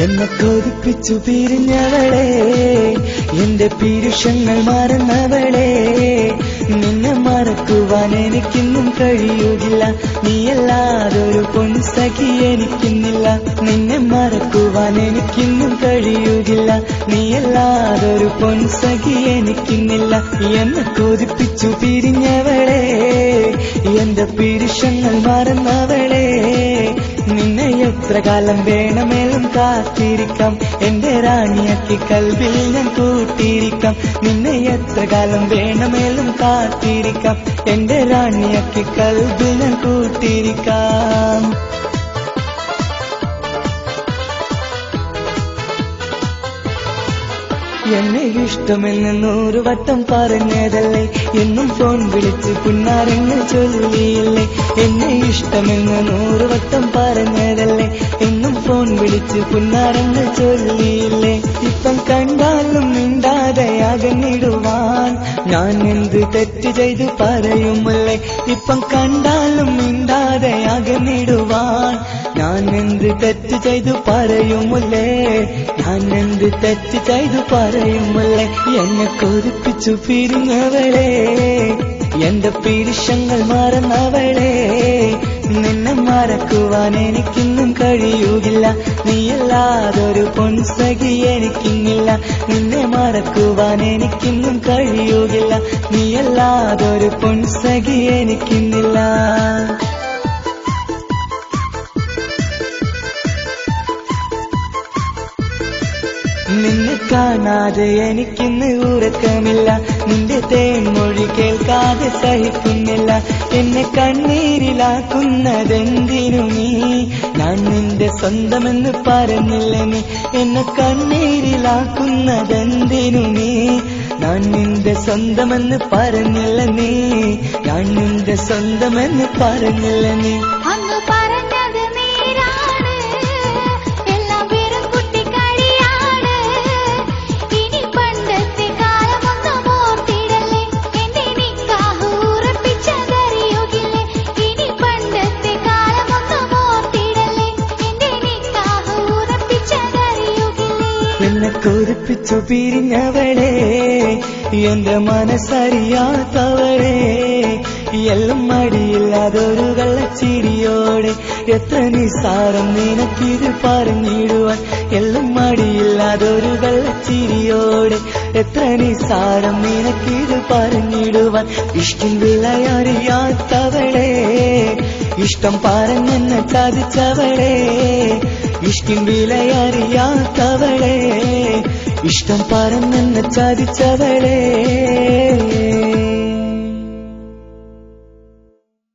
എന്നെ കൊതിപ്പിച്ചു പിരിഞ്ഞവളെ, എന്റെ പീരുഷങ്ങൾ മറന്നവളെ, നിന്നെ മറക്കുവാൻ എനിക്കിന്നും കഴിയുകില്ല. നീയല്ലാതൊരു പൊൻസഖി എനിക്കിന്നില്ല. നിന്നെ മറക്കുവാൻ എനിക്കിന്നും കഴിയുകില്ല. നീയല്ലാതൊരു പൊൻസഖി എനിക്കിന്നില്ല. എന്നെ കൊതിപ്പിച്ചു പിരിഞ്ഞവളെ, എന്റെ പീരുഷങ്ങൾ മറന്നവളെ, നിന്നെ എത്ര കാലം വേണമെങ്കിലും കാത്തിരിക്കാം. എന്റെ റാണിയാക്കി കൽവിൽ ഞാൻ കൂട്ടിയിരിക്കാം. നിന്നെ എത്ര കാലം വേണമെങ്കിലും കാത്തിരിക്കാം. എന്റെ റാണിയാക്കി കൽവിൽ ഞാൻ കൂട്ടിയിരിക്കാം. എന്നെ ഇഷ്ടമെന്ന് 100 വട്ടം പറഞ്ഞതല്ലേ, എന്നും ഫോൺ വിളിച്ച് പുന്നാരങ്ങൾ ചൊല്ലിയില്ലേ. എന്നെ ഇഷ്ടമെന്ന് 100 വട്ടം പറഞ്ഞതല്ലേ, എന്നും ഫോൺ വിളിച്ച് പുന്നാരങ്ങൾ ചൊല്ലിയില്ലേ. ഇപ്പം കണ്ടാലും മിണ്ടാതെ അകന്നിടുവാൻ ഞാൻ എന്ത് തെറ്റ് ചെയ്തു പറയുമല്ലേ. ഇപ്പം കണ്ടാലും മിണ്ടാതെ അകന്നിടുവാൻ ഞാൻ എന്ത് തെറ്റ് ചെയ്തു പറയുമല്ലേ. ഞാൻ എന്ത് തെറ്റ് ചെയ്തു പറയുമല്ലേ. എന്നെ കൊതിപ്പിച്ചു പിരിഞ്ഞവളെ, എന്റെ പീരുഷങ്ങൾ മറന്നവളെ, നിന്നെ മറക്കുവാൻ എനിക്കിന്നും കഴിയുകില്ല. നീയല്ലാതൊരു പൊൻസഖി എനിക്കിന്നില്ല. നിന്നെ മറക്കുവാൻ എനിക്കിന്നും കഴിയുകില്ല. നീയല്ലാതൊരു പൊൻസഖി എനിക്കിന്നില്ല. നിന്നെ കാണാതെ എനിക്കിന്ന് ഉറക്കമില്ല. നിന്റെ തേൻമൊഴി കേൾക്കാതെ സഹിക്കുന്നില്ല. എന്നെ കണ്ണീരിലാക്കുന്നതെന്തിനു നീ? ഞാൻ നിന്റെ സ്വന്തമെന്ന് പറഞ്ഞില്ല നീ. എന്നെ കണ്ണീരിലാക്കുന്നതെന്തിനു നീ? ഞാൻ നിന്റെ സ്വന്തമെന്ന് പറഞ്ഞില്ല നീ. ഞാൻ നിന്റെ സ്വന്തമെന്ന് പറഞ്ഞില്ല നീ. അന്ന് പറഞ്ഞത് നേരാണ്, എല്ലാം വെറും കുട്ടിക്കളിയാണ്. ഇനി പണ്ടത്തെ കാലമൊന്നും ഓർത്തിടല്ലേ, എന്റെ നിക്കാഹ് ഉറപ്പിച്ചതറിയുകില്ലേ. ഇനി പണ്ടത്തെ കാലമൊന്നും ഓർത്തിടല്ലേ, എന്റെ നിക്കാഹ് ഉറപ്പിച്ചതറിയുകില്ലേ. എന്നെ കൊതിപ്പിച്ചു പിരിഞ്ഞവളെ, എന്റെ മനസ്സറിയാത്തവളെ, എല്ലാം മടിയില്ലാതൊരു കള്ളച്ചിരിയോടെ, എത്ര നിസ്സാരം നിനക്കിത് പറഞ്ഞിടുവാൻ. എല്ലാം മടിയില്ലാതൊരു കള്ളച്ചിരിയോടെ, എത്ര നിസ്സാരം നിനക്കിത് പറഞ്ഞിടുവാൻ. ഇഷ്ടം വിലയറിയാത്തവളെ, ഇഷ്ടം പറഞ്ഞെന്നെ ചതിച്ചവളെ, ഇഷ്ടം വിലയറിയാത്തവളെ, ഇഷ്ടം പറഞ്ഞെന്നെ ചതിച്ചവളെ.